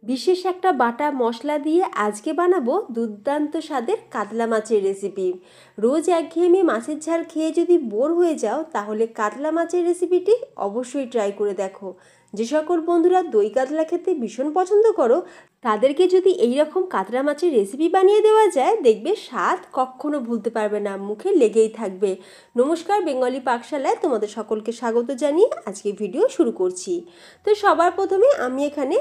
বিশেষ একটা বাটা মশলা দিয়ে আজকে বানাবো দুর্দান্ত স্বাদের কাতলা মাছের রেসিপি। রোজ একঘেয়েমি মাছের ঝাল খেয়ে যদি বোর হয়ে যাও তাহলে কাতলা মাছের রেসিপিটি অবশ্যই ট্রাই করে দেখো। যে সকল বন্ধুরা দই কাতলা খেতে ভীষণ পছন্দ করো তাদেরকে যদি এই রকম কাতলা মাছের রেসিপি বানিয়ে দেওয়া যায় দেখবে স্বাদ কখনো ভুলতে পারবে না, মুখে লেগেই থাকবে। নমস্কার, বেঙ্গলি পাকশালায় তোমাদের সকলকে স্বাগত জানিয়ে আজকে ভিডিও শুরু করছি। তো সবার প্রথমে আমি এখানে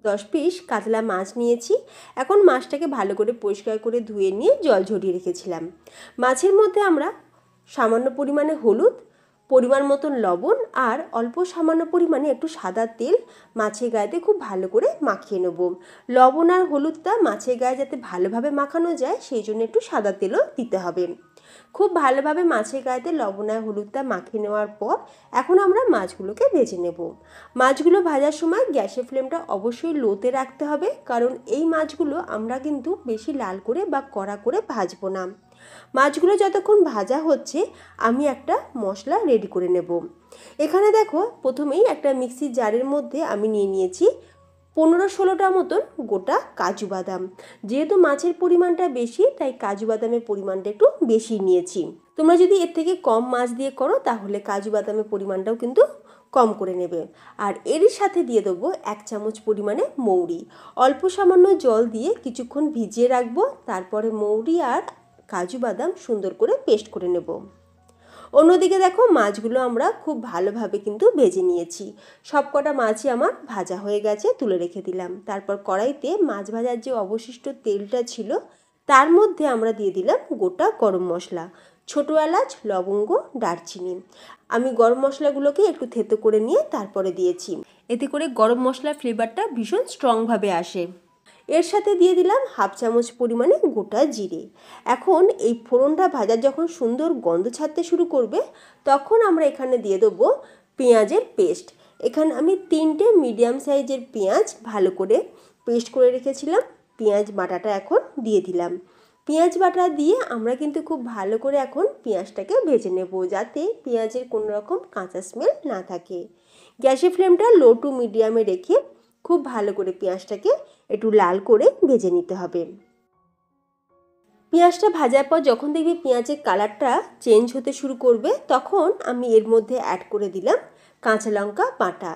10 পিস কাতলা মাছ নিয়েছি। এখন মাছটাকে ভালো করে পরিষ্কার করে ধুয়ে নিয়ে জল ঝরিয়ে রেখেছিলাম। মাছের মধ্যে আমরা সামান্য পরিমাণে হলুদ, পরিমাণ মতন লবণ আর অল্প সামান্য পরিমাণে একটু সাদা তেল মাছের গায়েতে খুব ভালো করে মাখিয়ে নেব। লবণ আর হলুদটা মাছের গায়ে যাতে ভালোভাবে মাখানো যায় সেই জন্য একটু সাদা তেলও দিতে হবে। খুব ভালোভাবে মাছের গায়েতে লবণ আর হলুদটা মাখিয়ে নেওয়ার পর এখন আমরা মাছগুলোকে ভেজে নেব। মাছগুলো ভাজার সময় গ্যাসের ফ্লেমটা অবশ্যই লোতে রাখতে হবে, কারণ এই মাছগুলো আমরা কিন্তু বেশি লাল করে বা কড়া করে ভাজবো না। মাছগুলো যতক্ষণ ভাজা হচ্ছে আমি একটা মশলা রেডি করে নেব। এখানে দেখো প্রথমেই একটা মিক্সির জারের মধ্যে আমি নিয়ে নিয়েছি 15-16টা মতন গোটা কাজু বাদাম। যেহেতু মাছের পরিমাণটা বেশি তাই কাজু বাদামের পরিমাণটা একটু বেশি নিয়েছি। তোমরা যদি এর থেকে কম মাছ দিয়ে করো তাহলে কাজু বাদামের পরিমাণটাও কিন্তু কম করে নেবে। আর এরই সাথে দিয়ে দেবো 1 চামচ পরিমাণে মৌরি। অল্প সামান্য জল দিয়ে কিছুক্ষণ ভিজিয়ে রাখবো, তারপরে মৌরি আর কাজু বাদাম সুন্দর করে পেস্ট করে নেব। অন্যদিকে দেখো মাছগুলো আমরা খুব ভালোভাবে কিন্তু ভেজে নিয়েছি। সব কটা মাছই আমার ভাজা হয়ে গেছে, তুলে রেখে দিলাম। তারপর কড়াইতে মাছ ভাজার যে অবশিষ্ট তেলটা ছিল তার মধ্যে আমরা দিয়ে দিলাম গোটা গরম মশলা, ছোটো এলাচ, লবঙ্গ, দারচিনি। আমি গরম মশলাগুলোকে একটু থেতো করে নিয়ে তারপরে দিয়েছি, এতে করে গরম মশলার ফ্লেভারটা ভীষণ স্ট্রংভাবে আসে। এর সাথে দিয়ে দিলাম 1/2 চামচ পরিমাণে গোটা জিরে। এখন এই ফোড়নটা ভাজার যখন সুন্দর গন্ধ ছাড়তে শুরু করবে তখন আমরা এখানে দিয়ে দেবো পেঁয়াজের পেস্ট। এখানে আমি 3টে মিডিয়াম সাইজের পেঁয়াজ ভালো করে পেস্ট করে রেখেছিলাম, পেঁয়াজ বাটাটা এখন দিয়ে দিলাম। পেঁয়াজ বাটা দিয়ে আমরা কিন্তু খুব ভালো করে এখন পেঁয়াজটাকে ভেজে নেব, যাতে পেঁয়াজের কোনো রকম কাঁচা স্মেল না থাকে। গ্যাসের ফ্লেমটা লো টু মিডিয়ামে রেখে খুব ভালো করে পেঁয়াজটাকে একটু লাল করে ভেজে নিতে হবে। পেঁয়াজটা ভাজার পর যখন দেখবি পেঁয়াজের কালারটা চেঞ্জ হতে শুরু করবে তখন আমি এর মধ্যে অ্যাড করে দিলাম কাঁচা লঙ্কা বাটা।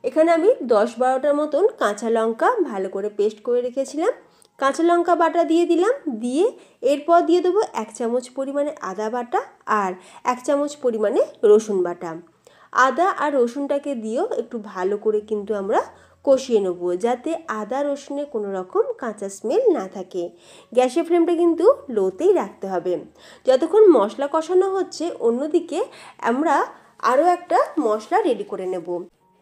এখানে আমি 10-12টার মতন কাঁচা লঙ্কা ভালো করে পেস্ট করে রেখেছিলাম, কাঁচা লঙ্কা বাটা দিয়ে দিলাম। দিয়ে এরপর দিয়ে দেবো 1 চামচ পরিমাণে আদা বাটা আর 1 চামচ পরিমাণে রসুন বাটা। আদা আর রসুনটাকে দিয়েও একটু ভালো করে কিন্তু আমরা কষিয়ে নেব, যাতে আদা রসুনে কোনো রকম কাঁচা স্মেল না থাকে। গ্যাসের ফ্লেমটা কিন্তু লোতেই রাখতে হবে যতক্ষণ মশলা কষানো হচ্ছে। অন্যদিকে আমরা আরও একটা মশলা রেডি করে নেব।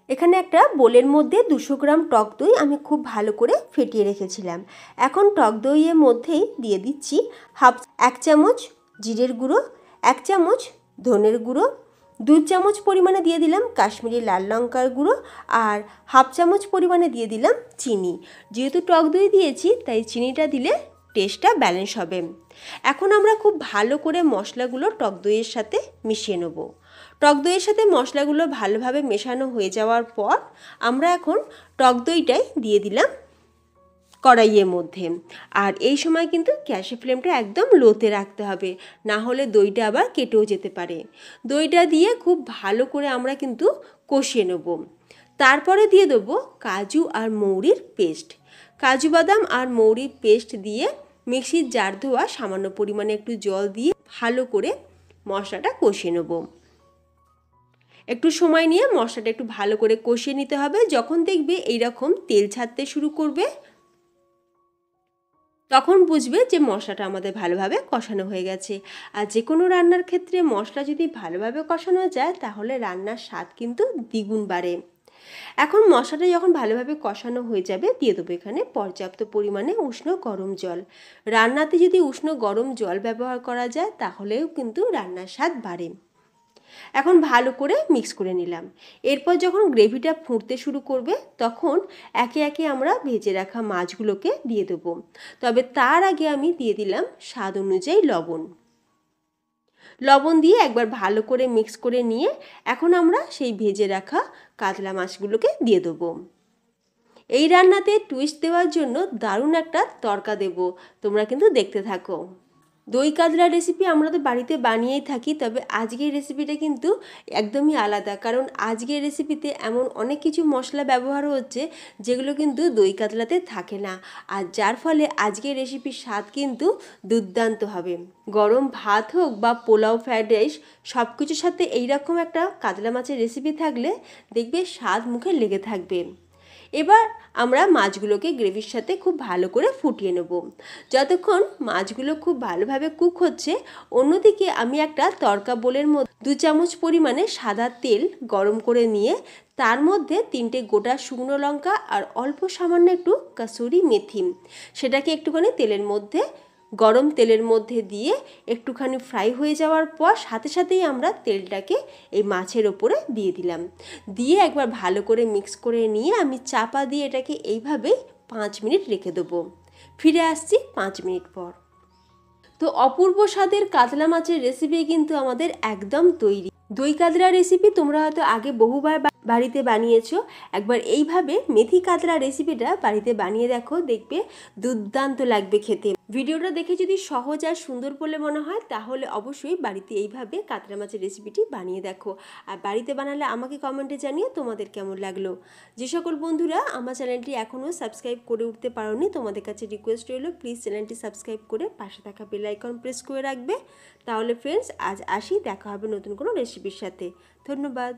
এখানে একটা বোলের মধ্যে 200 গ্রাম টক দই আমি খুব ভালো করে ফেটিয়ে রেখেছিলাম। এখন টক দইয়ের মধ্যেই দিয়ে দিচ্ছি 1 চামচ জিরের গুঁড়ো, 1 চামচ ধনের গুঁড়ো, 2 চামচ পরিমাণে দিয়ে দিলাম কাশ্মীরি লাল লঙ্কার গুঁড়ো আর 1/2 চামচ পরিমাণে দিয়ে দিলাম চিনি। যেহেতু টক দই দিয়েছি তাই চিনিটা দিলে টেস্টটা ব্যালেন্স হবে। এখন আমরা খুব ভালো করে মশলাগুলো টক দইয়ের সাথে মিশিয়ে নেব। টক দইয়ের সাথে মশলাগুলো ভালোভাবে মেশানো হয়ে যাওয়ার পর আমরা এখন টক দইটাই দিয়ে দিলাম কড়াইয়ের মধ্যে। আর এই সময় কিন্তু গ্যাসের ফ্লেমটা একদম লোতে রাখতে হবে, না হলে দইটা আবার কেটেও যেতে পারে। দইটা দিয়ে খুব ভালো করে আমরা কিন্তু কষিয়ে নেব। তারপরে দিয়ে দেবো কাজু আর মৌরির পেস্ট। কাজু বাদাম আর মৌরির পেস্ট দিয়ে মিক্সির জার ধোয়া সামান্য পরিমাণে একটু জল দিয়ে ভালো করে মশলাটা কষিয়ে নেব। একটু সময় নিয়ে মশলাটা একটু ভালো করে কষিয়ে নিতে হবে। যখন দেখবে এইরকম তেল ছাড়তে শুরু করবে তখন বুঝবে যে মশলাটা আমাদের ভালোভাবে কষানো হয়ে গেছে। আর যে কোনো রান্নার ক্ষেত্রে মশলা যদি ভালোভাবে কষানো যায় তাহলে রান্নার স্বাদ কিন্তু দ্বিগুণ বাড়ে। এখন মশলাটা যখন ভালোভাবে কষানো হয়ে যাবে দিয়ে দেবো এখানে পর্যাপ্ত পরিমাণে উষ্ণ গরম জল। রান্নাতে যদি উষ্ণ গরম জল ব্যবহার করা যায় তাহলেও কিন্তু রান্নার স্বাদ বাড়ে। এখন ভালো করে মিক্স করে নিলাম। এরপর যখন গ্রেভিটা ফুটতে শুরু করবে তখন একে একে আমরা ভেজে রাখা মাছগুলোকে দিয়ে দেবো। তবে তার আগে আমি দিয়ে দিলাম স্বাদ অনুযায়ী লবণ। লবণ দিয়ে একবার ভালো করে মিক্স করে নিয়ে এখন আমরা সেই ভেজে রাখা কাতলা মাছগুলোকে দিয়ে দেবো। এই রান্নাতে টুইস্ট দেওয়ার জন্য দারুণ একটা তড়কা দেব, তোমরা কিন্তু দেখতে থাকো। দই কাতলা রেসিপি আমরা তো বাড়িতে বানিয়েই থাকি, তবে আজকের রেসিপিটা কিন্তু একদমই আলাদা, কারণ আজকের রেসিপিতে এমন অনেক কিছু মশলা ব্যবহার হচ্ছে যেগুলো কিন্তু দই কাতলাতে থাকে না, আর যার ফলে আজকের রেসিপির স্বাদ কিন্তু দুর্দান্ত হবে। গরম ভাত হোক বা পোলাও, ফ্রাইড রাইস, সব কিছুর সাথে এইরকম একটা কাতলা মাছের রেসিপি থাকলে দেখবে স্বাদ মুখে লেগে থাকবে। এবার আমরা মাছগুলোকে গ্রেভির সাথে খুব ভালো করে ফুটিয়ে নেব। যতক্ষণ মাছগুলো খুব ভালোভাবে কুক হচ্ছে, অন্যদিকে আমি একটা তড়কা বোলের মধ্যে 2 চামচ পরিমাণে সাদা তেল গরম করে নিয়ে তার মধ্যে 3টে গোটা শুকনো লঙ্কা আর অল্প সামান্য একটু কাসুরি মেথি, সেটাকে একটুখানি তেলের মধ্যে, গরম তেলের মধ্যে দিয়ে একটুখানি ফ্রাই হয়ে যাওয়ার পর সাথে সাথেই আমরা তেলটাকে এই মাছের ওপরে দিয়ে দিলাম। দিয়ে একবার ভালো করে মিক্স করে নিয়ে আমি চাপা দিয়ে এটাকে এইভাবেই 5 মিনিট রেখে দেবো। ফিরে আসছি 5 মিনিট পর। তো অপূর্ব স্বাদের কাতলা মাছের রেসিপি কিন্তু আমাদের একদম তৈরি। দই কাতলা রেসিপি তোমরা হয়তো আগে বহুবার বাড়িতে বানিয়েছো, একবার এইভাবে মেথি কাতলা রেসিপিটা বাড়িতে বানিয়ে দেখো, দেখবে দুর্দান্ত লাগবে খেতে। ভিডিওটা দেখে যদি সহজ আর সুন্দর বলে মনে হয় তাহলে অবশ্যই বাড়িতে এইভাবে কাতলা মাছের রেসিপিটি বানিয়ে দেখো, আর বাড়িতে বানালে আমাকে কমেন্টে জানিয়ে তোমাদের কেমন লাগলো। যে সকল বন্ধুরা আমার চ্যানেলটি এখনও সাবস্ক্রাইব করে উঠতে পারোনি, তোমাদের কাছে রিকোয়েস্ট রইল প্লিজ চ্যানেলটি সাবস্ক্রাইব করে পাশে থাকা বেল আইকন প্রেস করে রাখবে। তাহলে ফ্রেন্ডস আজ আসি, দেখা হবে নতুন কোনো রেসিপির সাথে। ধন্যবাদ।